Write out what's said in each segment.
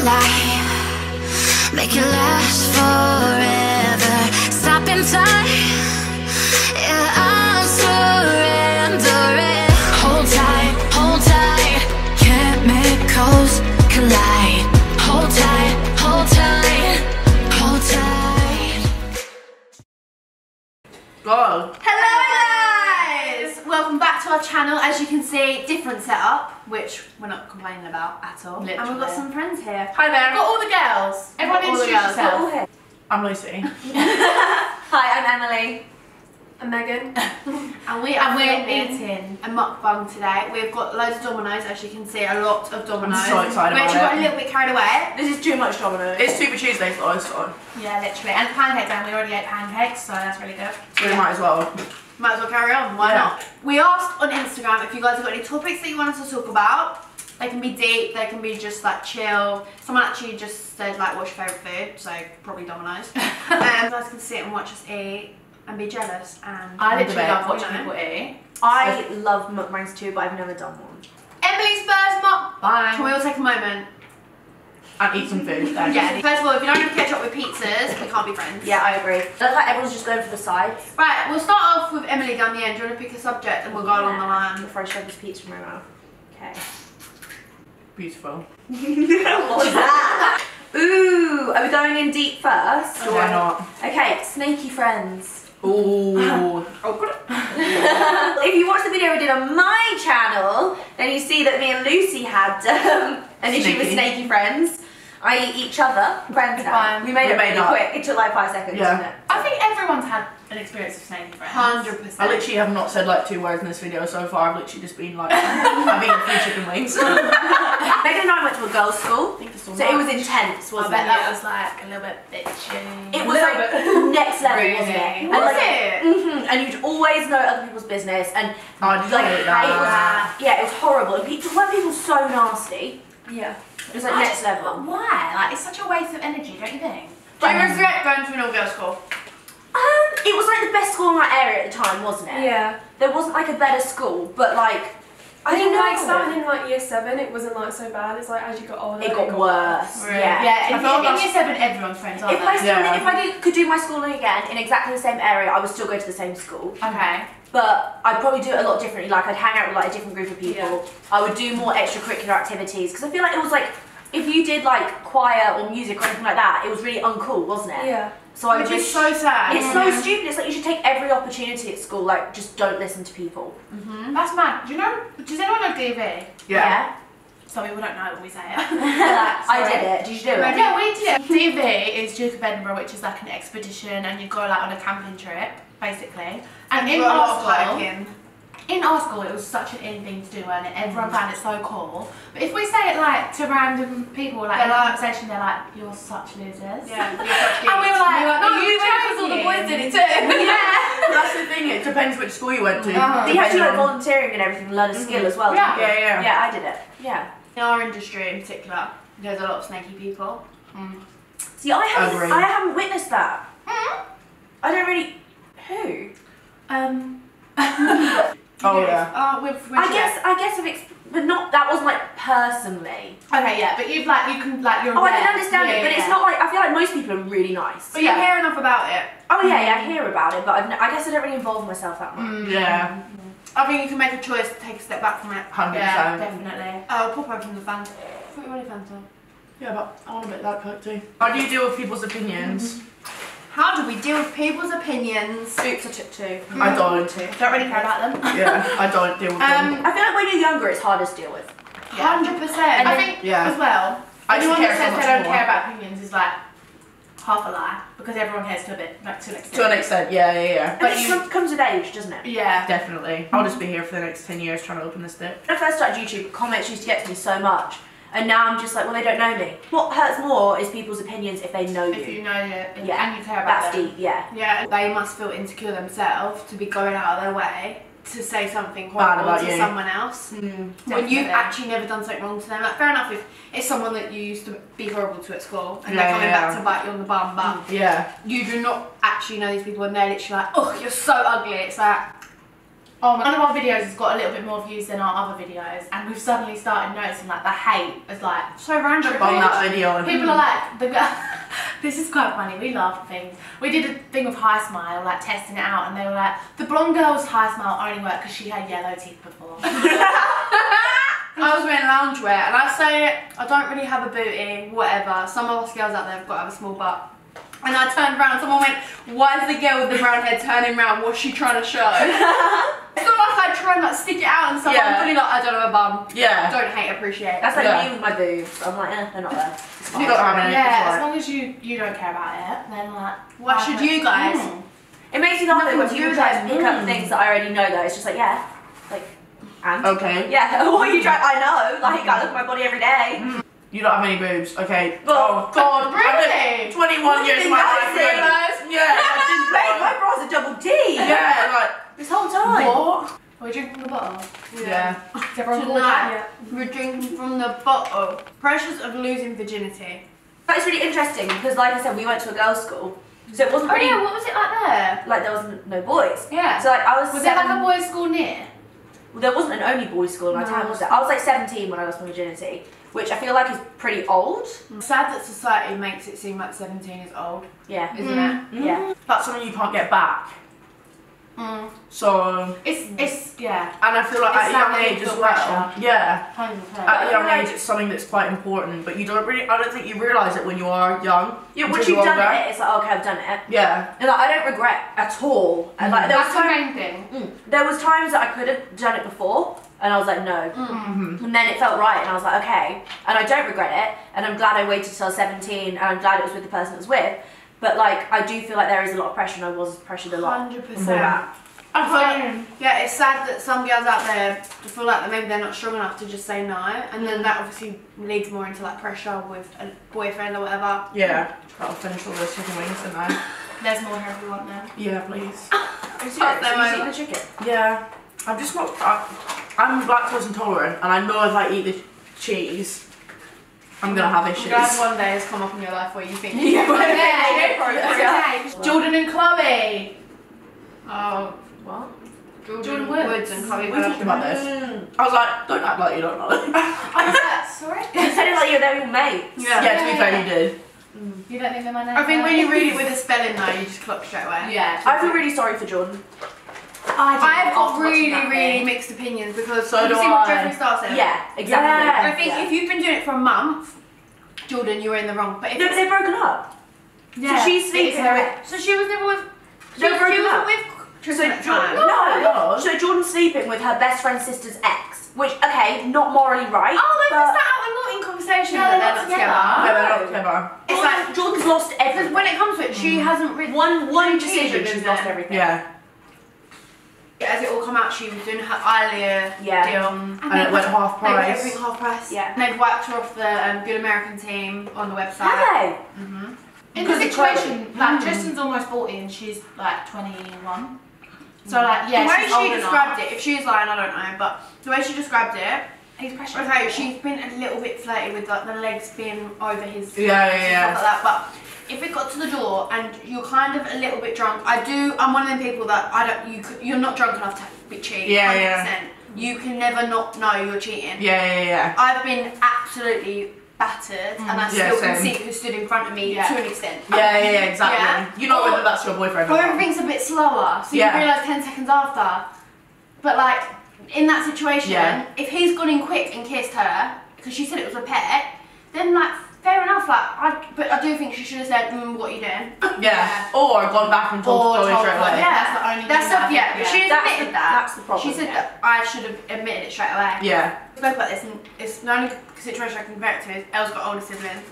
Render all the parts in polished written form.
lie, make it last forever. Stop in time, yeah, I'm surrendering. Hold tight, chemicals collide. Hold tight, hold tight, hold tight. Go. Hello guys! Welcome back to our channel. As you can see, different setup, which we're not complaining about at all. Literally. And we've got some friends here. Hi there. We've got all the girls. Everyone introduce yourself. I'm Lucy. Hi, I'm Emily. I'm Megan. and we're eating a mukbang today. We've got loads of Dominoes, as you can see, a lot of Dominoes. I'm so excited We about actually got it. a little bit carried away. This is too much Dominoes. It's Super Tuesday though, so Yeah, literally. And pancakes, and we already ate pancakes, so that's really good. we might as well. Might as well carry on, why Yeah. not? We asked on Instagram if you guys have got any topics that you want us to talk about. They can be deep, they can be just like chill. Someone actually just said like, what's your favourite food? So probably Dominoes. You guys can sit and watch us eat and be jealous. And I literally debate. love watching people eat. I love mukbangs too, but I've never done one. Emily's first mukbang. Can we Bye. all take a moment? And eat some food. Thanks. Yeah. First of all, if you don't have ketchup with pizzas, we can't be friends. Yeah, I agree. I love like everyone's just going for the sides. Right, we'll start off with Emily down the end. Do you want to pick a subject and we'll go along the line? Before I shove this pizza in my mouth. Okay. Beautiful. What was that? Ooh, are we going in deep first? Why not? Okay, snaky friends. Ooh. If you watch the video we did on my channel, then you see that me and Lucy had an issue with snaky friends. I.e. each other. Friends now. We made it really quick. It took like 5 seconds, Yeah. didn't it? I think everyone's had an experience of snaky friends. 100%. I literally have not said like 2 words in this video so far. I've literally just been like, I've eaten 3 chicken wings. Megan and I went to a girls' school, so it was intense, I wasn't bet it? that was like a little bit bitchy. It was like next level, wasn't it? Really? And Was like, it? And you'd always know other people's business, and I just like hate it that. was, yeah, it was horrible. And people, weren't people so nasty? Yeah. It was like next level. Why? Like, it's such a waste of energy, don't you think? Do you regret going to an all-girls school? It was like the best school in that area at the time, wasn't it? Yeah. There wasn't like a better school, but like I don't think know. like starting in like year 7, it wasn't like so bad. It's like as you got older, it got worse. Really? Yeah. Yeah, I felt in like- year 7, everyone's friends, aren't If I they? still, Yeah. if I could do my schooling again in exactly the same area, I would still go to the same school. Okay. But I'd probably do it a lot differently. Like I'd hang out with like a different group of people. Yeah. I would do more extracurricular activities because I feel like it was like if you did like choir or music or anything like that, it was really uncool, wasn't it? Yeah. So I Which would is so sad. It's so stupid. It's like you should take every opportunity at school. Like just don't listen to people. That's mad. Do you know, does anyone know DV? Yeah. Some people don't know when we say it. I did it. Did you do it? Yeah, we did it. DV is Duke of Edinburgh, which is like an expedition, and you go like on a camping trip, basically. And in our school, it was such an in thing to do, and everyone found it so cool. But if we say it like to random people, like in a conversation, they're like, "You're such losers." Yeah, you're such And we were like, no, "Are you because all the boys did it too. Yeah. That's the thing, it depends which school you went to. You have to like Depending on- volunteering and everything, learn a skill as well. Yeah. didn't you? Yeah, yeah. Yeah, I did it. Yeah. In our industry in particular, there's a lot of snaky people. See, I Agree. haven't witnessed that. I don't really. Who? Oh yeah. I guess but not. That wasn't like personally. Okay, yeah, but you've like you can like you're. Oh, I aware. can understand it, but it's Yeah. not like I feel like most people are really nice. But you hear enough about it. Oh yeah, I hear about it, but I guess I don't really involve myself that much. Yeah. I think you can make a choice to take a step back from it. 100%. Yeah, definitely. Oh, pop open the Fanta. I thought you wanted Fanta. Yeah, but I want a bit of that coke too. How do you deal with people's opinions? How do we deal with people's opinions? Oops, I took 2. I don't. Don't really care about them. Yeah, I don't deal with them. I feel like when you're younger, it's harder to deal with. 100%. I think Yeah. as well. I Anyone care that so says much they don't more. care about opinions is like half a lie because everyone cares to a bit, like to an extent. To an extent, yeah. But But it comes with age, doesn't it? Yeah. Definitely. I'll just be here for the next 10 years trying to open this dip. When I first started YouTube, comments used to get to me so much, and now I'm just like, well, they don't know me. What hurts more is people's opinions if they know If you know it and, Yeah. and you care about That's them. deep, yeah. Yeah, they must feel insecure themselves to be going out of their way to say something Bad horrible about to you. someone else. When you've Definitely. actually never done something wrong to them. Like, fair enough if it's someone that you used to be horrible to at school and they're Yeah, coming yeah. back to bite you on the bum, but Yeah. you do not actually know these people and they're literally like, oh, you're so ugly. It's like, Oh, one of our videos has got a little bit more views than our other videos, and we've suddenly started noticing like the hate is like So random. On that video. people are like this is quite funny, we laugh at things. We did a thing with High Smile, like testing it out, and they were like, the blonde girl's High Smile only worked because she had yellow teeth before. I was wearing loungewear, and I say I don't really have a booty, whatever. Some of us girls out there have got to have a small butt. And I turned around and someone went, why is the girl with the brown hair turning around? What's she trying to show? It's not like I try and like stick it out and stuff. Yeah. I'm really like, I don't have a bum. Yeah. Don't hate, appreciate. That's like Yeah. me with my boobs. I'm like, they're not there. You don't have any. Yeah, it's as alright. long as you don't care about it, then like... Why should you guys? It makes me laugh Nothing when to do people with try it. to pick up things that I already know though. It's just like, yeah. Like, and? Okay. Yeah, what you try, I know. Like, I look at my body every day. You don't have any boobs. Okay. Well, oh God. really? 21 years of my life. Embarrassing. Yeah. I Mate, my didn't bra's a double D. know. Yeah. Like. This whole time. What? We're drinking from the bottle. Yeah. Is everyone cool with Tonight, that? we're drinking from the bottle. Pressures of losing virginity. That's really interesting because, like I said, we went to a girls' school, so it wasn't Oh really yeah, what was it like there? like there was no boys. Yeah. So like I was. Was there like a 7 boys' school near? Well, there wasn't an only boys' school in my town, was there? I was like 17 when I lost my virginity, which I feel like is pretty old. Sad that society makes it seem like 17 is old, Yeah. isn't it? Yeah. That's something you can't get back. So. It's yeah. And I feel like It's at a young that age as feel well. pressure. Yeah. 100%. At a young age, it's something that's quite important, but you don't really. I don't think you realise it when you are young. Yeah, until once you're you've done older. it, it's like, okay, I've done it. Yeah. And like, I don't regret at all. And like, there was That's the time, main thing. there was times that I could have done it before, and I was like, no. And then it felt right, and I was like, okay. And I don't regret it, and I'm glad I waited till I was 17, and I'm glad it was with the person it was with. But like, I do feel like there is a lot of pressure, and I was pressured a lot 100%. for that. I feel like, yeah, it's sad that some girls out there feel like that maybe they're not strong enough to just say no, and then that obviously leads more into like pressure with a boyfriend or whatever. Yeah. I'll finish all those chicken wings, didn't I? There's more here if you want them. Yeah, please. Pass them So you over. eat the chicken? Yeah. I'm just not. I'm lactose intolerant, and I know if I eat the cheese, I'm gonna have issues. Glad one day has come up in your life where you think, Okay. Jordan and Chloe. oh, What? Jordan Woods. Woods and Chloe We talked about this. I was like, don't act like you don't know. I was like, sorry? You said it like you were their mates. Yeah. Yeah, to be fair, you did. You don't think they're my name? I think when you read it with a spelling though, you just clock straight away. Yeah. I feel really sorry for Jordan. I've got After watching really, that really thing. mixed opinions because So have you do seen what I. Jeffree Star said? Yeah, exactly. Yeah. I think if you've been doing it for a month, Jordan, you're in the wrong. But if No, but it's, they've broken up. Yeah. So she's sleeping with. so she was never with. They were broken up. with So Tristan at the Jordan, time. no. So Jordan's sleeping with her best friend's sister's ex, which okay, not morally right. Oh, they but missed that out a lot in conversation No, that they're they're not not together. Yeah, they're not together. It's like Jordan's lost because everything. when it comes to it, she hasn't really One cheated, decision, she's isn't lost it? everything. Yeah. As it all come out, she was doing her Alia Yeah. deal, And it went half They got price. everything half price. Yeah. And they've wiped her off the Good American team on the website. Have In Because the of situation, like Tristan's almost 40 and she's like 21. So like, yeah, The way she's old she enough. described it, if she's lying, I don't know, but the way she described it, He's precious. okay, she's been a little bit flirty with like the legs being over his Yeah, legs and yeah, stuff like that. But if it got to the door and you're kind of a little bit drunk, I'm one of them people that you're not drunk enough to be cheating. Yeah, 100%. yeah. You can never not know you're cheating. Yeah. I've been absolutely battered, and I Yeah, still can same. see who stood in front of me Yeah. to an extent. Yeah, exactly. Yeah. You know whether that's your boyfriend or Or not. everything's a bit slower, so Yeah. you realise 10 seconds after. But like, in that situation, Yeah. if he's gone in quick and kissed her, because she said it was a pet, then like, fair enough, like, but I do think she should have said, what are you doing? Yeah. Or gone back and told Chloe straight away. Yeah, That's the only thing that's that I the, yeah, think, but she That's admitted the- that. that's the problem, She said yeah. that I should have admitted it straight away. Yeah. We spoke about this, and it's the only situation I can compare it to is Elle got older siblings.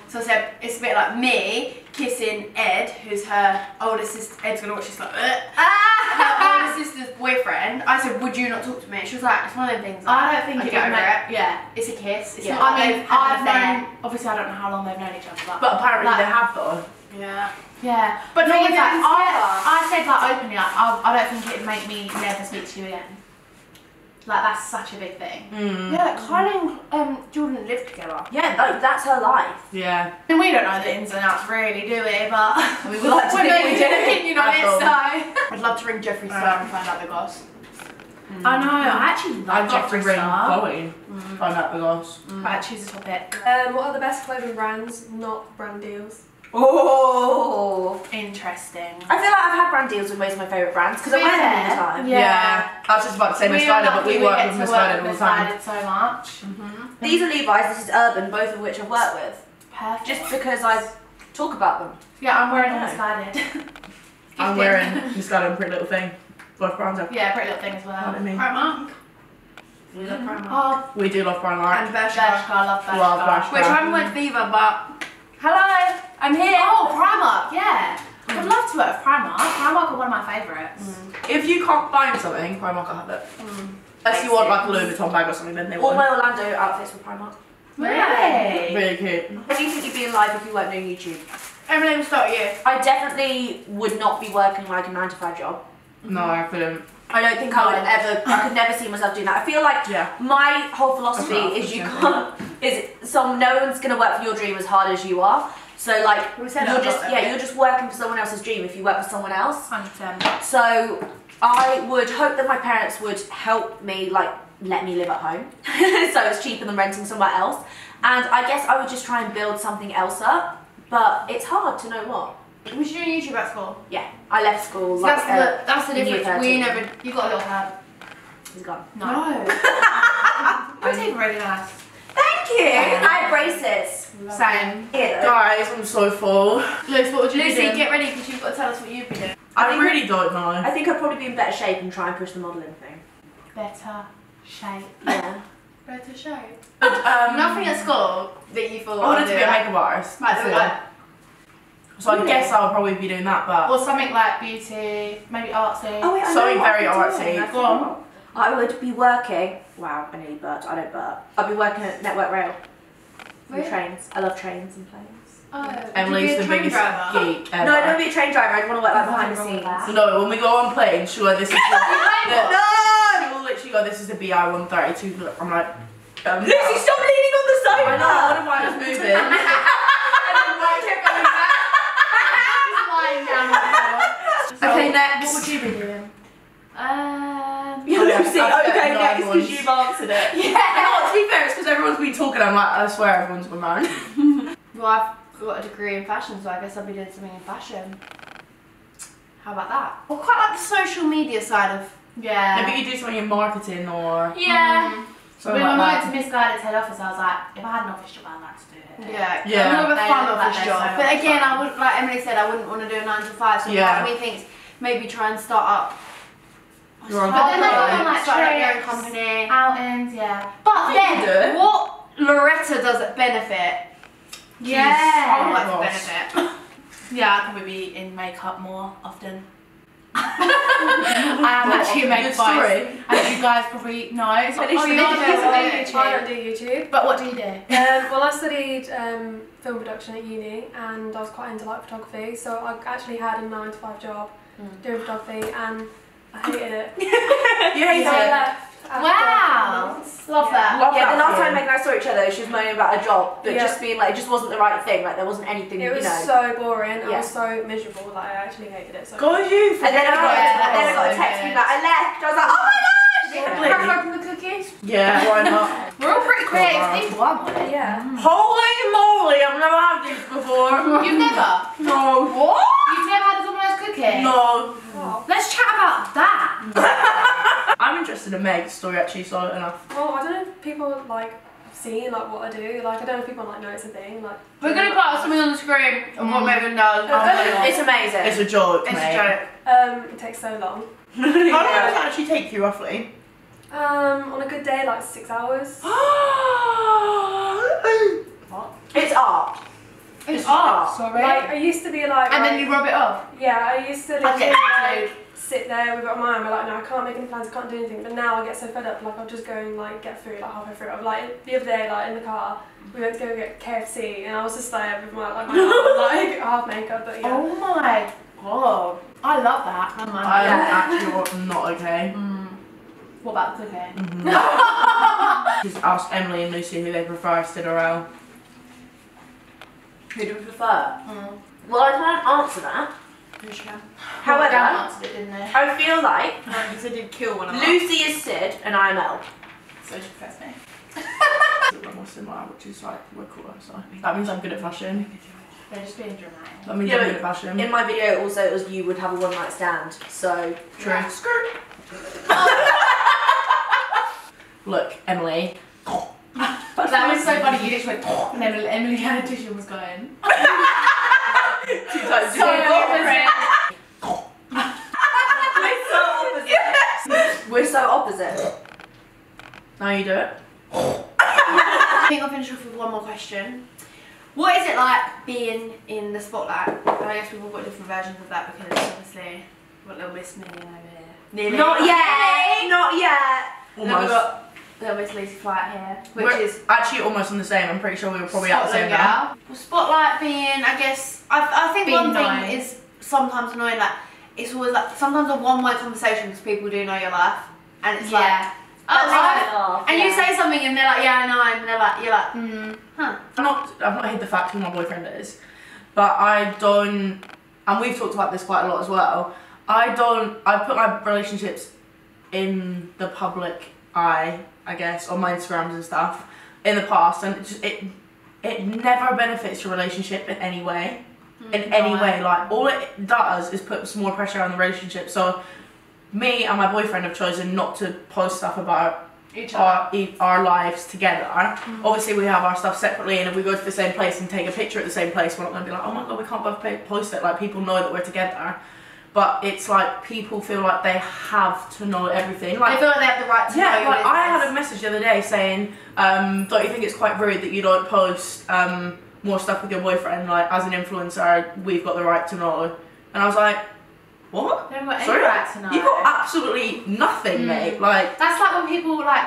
So I said it's a bit like me kissing Ed, who's her older sister. Ed's gonna watch this like, her older sister's boyfriend. I said, would you not talk to me? She was like, it's one of them things. Like, I don't think it get would over make, it. yeah. It's a kiss. It's Yeah. not I mean, like I've I've known, obviously I don't know how long they've known each other, But apparently Like- they have though. Yeah. yeah. But the thing no is, one like, can see I said like openly, like, I don't think it'd make me never speak to you again. Like that's such a big thing. Yeah, like Kylie and Jordan lived together. Yeah, like, that's her life. Yeah. And we don't know the ins and outs really, do we? But We would like to We're think we making an did. opinion on it, That's all. so. I'd love to ring Jeffree Star and find out the goss. I know, I actually love I'd have to bring stuff. Chloe. Find out the goss. Right, choose a topic. What are the best clothing brands, not brand deals? Oh, Interesting. I feel like I've had brand deals with most of my favourite brands because I wear them all the time. Yeah. I was just about to say Misguided, but we work with Misguided all the time. Misguided so much. These are Levi's, this is Urban, both of which I've worked with. Perfect. Just because I talk about them. Yeah, I'm wearing I a know. Misguided. I'm wearing Misguided and Pretty Little Thing. Both brands are. Yeah, Pretty Little Thing as well. What do you mean? Primark. We love Primark. Oh, We do love Primark. And Bershka. Bershka, I love Bershka. Love Bershka. Which I haven't went to either, but Hello, I'm here. Oh, Primark, yeah. I'd love to work with Primark. Primark are one of my favourites. If you can't find something, Primark will have it. Unless you want like a Louis Vuitton bag or something, then they All will. my Orlando outfits were Primark. Really? Really cute. How do you think you'd be in life if you weren't doing YouTube? Emily, we'll start you. I definitely would not be working like a 9-to-5 job. No, I couldn't. I don't think I would ever, I could never see myself doing that. I feel like Yeah. my whole philosophy is you can't, no one's gonna work for your dream as hard as you are. So like, We said you're that just, about yeah, that. you're just working for someone else's dream if you work for someone else. 100%. So I would hope that my parents would help me, like, let me live at home. So it's cheaper than renting somewhere else. And I guess I would just try and build something else up, but it's hard to know what. Was you doing YouTube at school? Yeah, I left school So like that's the in year difference. We 13. never. You got a little hair. He's gone. No. No. Your teeth are really nice. Thank you! I have braces. Same. Here, Guys, I'm so full. Lucy, what would you Lucy, do? Get ready because you've got to tell us what you've been doing. I really don't know. I think I'd probably be in better shape and try and push the modelling thing. Better shape. Yeah. Better shape. Um, Nothing at school that you thought. I wanted to be a makeup artist. Right, before. like, So I guess I would probably be doing that, but Or something like beauty, maybe artsy. Oh wait, I Something know what very I'd be doing. artsy. I Go on. forgot. I would be working. Wow, I nearly burped. I don't burp. I'd be working at Network Rail. For Really? trains. I love trains and planes. Emily's Would the you be a train biggest driver? geek ever. No, I don't be a train driver. I'd want to work like behind the Nothing wrong with scenes. that. No, when we go on planes, she'll like, this is the, No! she will literally go, this is the BI 132. I'm like, Lucy, stop leaning on the sofa! I know, I wonder why it's moving. And then why it kept going back. Just lying down on the floor. Okay, next. What would you be doing? Yeah, Lucy, I've okay, got next, no because ones. you've answered it. No, to be fair, it's because everyone's been talking. I'm like, I swear everyone's been married. Well, I've got a degree in fashion, so I guess I'll be doing something in fashion. How about that? Well, quite like the social media side of. Yeah. Maybe you do something in marketing or Yeah. something When I like went that. to Misguided head office, I was like, if I had an office job, I'd like to do it. Yeah, Yeah. more of a They fun look like office they're job. so But much again, fun. I would, like Emily said, I wouldn't want to do a 9 to 5. So Yeah. part of me thinks maybe try and start up. Your own But then they company. go on like Start up your own trips, company. outings, yeah. But You then, do it. what Loretta does at benefit, I would Yeah. like to Boss. benefit. Yeah, I'd probably be in makeup more often. I am actually a Good makeup story. artist, as you guys probably know. So, Finish the you video. are doing I YouTube. don't do YouTube. But what do you do? Well, I studied film production at uni, and I was quite into like photography. So I actually had a 9 to 5 job doing photography, and I hated it. You hate So I it. left after Wow. months. Love that. Love Yeah, that the last for time you. Meg and I saw each other, she was moaning about a job, but Yeah. just being like, it just wasn't the right thing. Like, there wasn't anything, It was you know. so boring. I Yeah. was so miserable. Like I actually hated it. So Go you. And then I got, Yeah, then I got a that's text so being good. like, I left. I was like, oh my gosh! Crack open the cookies. Yeah, why not? We're all pretty creative wow. people, aren't we? yeah. Holy moly, I've never had these before. You've never? No. What? You've never had a Domino's cookie? No. Wow. Let's chat about that. I'm interested in Meg's story actually, so enough. Well, I don't know if people like see like what I do. Like I don't know if people like know it's a thing. Like We're going to put up something on the screen of what Megan does. It's amazing. It's a joke, It's mate. a joke. it takes so long. How long does it actually take you roughly? On a good day, like 6 hours. It's art. It's art. Sorry. Like I used to be like, And then right, you rub it off. yeah, I used to I get literally it. like sit there with my mind. We're like, no, I can't make any plans. I can't do anything. But now I get so fed up. Like I'll just go and like get food like halfway through. Like the other day, like in the car, we went to go get KFC, and I was just there with my like my arm, like half makeup. But yeah. Oh my god. I love that. I'm Yeah. actually not okay. What about the cookie? Just ask Emily and Lucy who they prefer, Sid or Elle. Who do we prefer? Well, I can't answer that However, answered it, didn't they? I feel like Because I did kill one of them. Lucy is Syd and I'm Elle. So she prefers me. We're more similar, which is like, we're cooler, so that means I'm good at fashion. They're just being dramatic. That means Yeah, I'm good at fashion. In my video also it was you would have a one night stand, so... True. Skirt. Look, Emily. That was so funny, you literally went and then Emily had a tissue and was going. 2 times. So opposite. We're so opposite. Now you do it. I think I'll finish off with one more question. What is it like being in the spotlight? And I guess we've all got different versions of that because obviously we've got little Miss Million over here. Nearly. Not yet! Not yet! Then we've Almost. got little Miss Lucy Flight here, which We're is actually almost on the same. I'm pretty sure we were probably at the same Scotland now. girl. Well, spotlight being, I guess, I think Being one nice. thing is sometimes annoying, like, it's always like, sometimes a one-way conversation because people do know your life, and it's like, and you say something and they're like, yeah, I know, and they're like, you're like, huh. I've not hid the fact who my boyfriend is, but I don't, and we've talked about this quite a lot as well, I've put my relationships in the public eye, I guess, on my Instagrams and stuff, in the past, and it never benefits your relationship in any way. In any way, like, all it does is put some more pressure on the relationship. So me and my boyfriend have chosen not to post stuff about our lives together. Obviously we have our stuff separately, and if we go to the same place and take a picture at the same place, we're not going to be like, oh my god, we can't both post it. Like, people know that we're together, but it's like people feel like they have to know everything. Like, They feel like they have the right to know yeah, your like I business. had a message the other day saying, don't you think it's quite rude that you don't post more stuff with your boyfriend? Like, as an influencer, we've got the right to know. And I was like, what? They haven't got any Sorry? right to know. You got absolutely nothing, mate. Like, That's like when people like,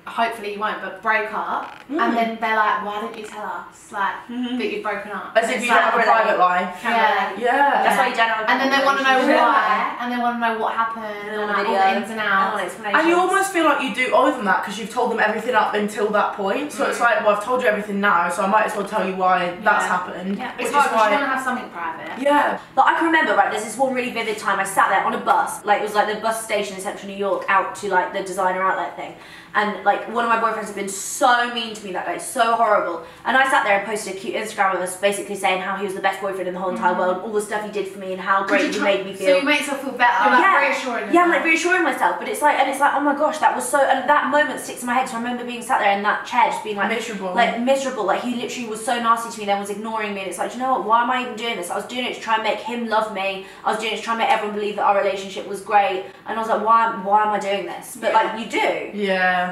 hopefully you won't, but break up and then they're like, why didn't you tell us that you've broken up? as if you don't have a private life. Yeah. Yeah. That's why you don't have a And then they want to know Yeah. why, and they want to know what happened, and like, all the ins and outs. And you almost feel like you do owe them that because you've told them everything up until that point. So it's like, well, I've told you everything now, so I might as well tell you why that's happened. Yeah, Which it's is hard because you why. want to have something private. Yeah. But I can remember, right, there's this one really vivid time I sat there on a bus, like it was like the bus station in central New York out to like the designer outlet thing, and like one of my boyfriends had been so mean to me that day, so horrible, and I sat there and posted a cute Instagram of us basically saying how he was the best boyfriend in the whole entire world, all the stuff he did for me and how great he made me feel. So you make yourself feel better. You're like Yeah. reassuring Yeah, I'm yourself. like reassuring myself, but it's like, oh my gosh, that was so, and that moment sticks in my head. So I remember being sat there in that chair, just being like Miserable. like he literally was so nasty to me, then was ignoring me, and it's like, do you know what? Why am I even doing this? I was doing it to try and make him love me. I was doing it to try and make everyone believe that our relationship was great, and I was like, why am I doing this? But like, you do. Yeah.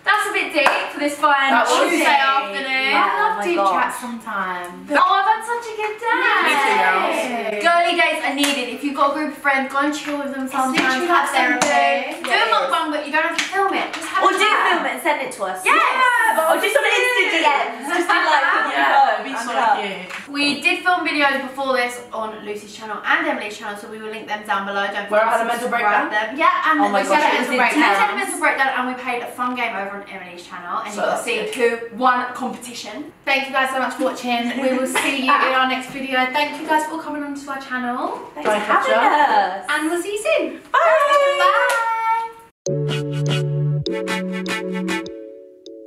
That's a bit deep for this fine That was Tuesday deep. afternoon. I Oh love my deep gosh. chats sometimes. Oh, I've had such a good day. Me too, girls. Girly days are needed. If you've got a group of friends, go and chill with them sometimes. literally Have like therapy. therapy. Do a mukbang, but you don't have to film it. Just have Or a do chat. film it and send it to us. Yes. Or just on Insta DMs. Just do like on your Yeah. phone. Be so and cute. We did film videos before this on Lucy's channel and Emily's channel, so we will link them down below. Don't Where I forget had to a mental subscribe breakdown? them. Yeah, and Oh my we gosh, said it a was mental breakdown. intense. We said a mental breakdown, and we played a fun game over on Emily's channel, and So you got to that's see good. who won competition. Thank you guys so much for watching. We will see you in our next video. Thank you guys for coming onto our channel. Thanks for Bye, having Katja. us. And we'll see you soon. Bye.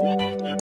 Bye.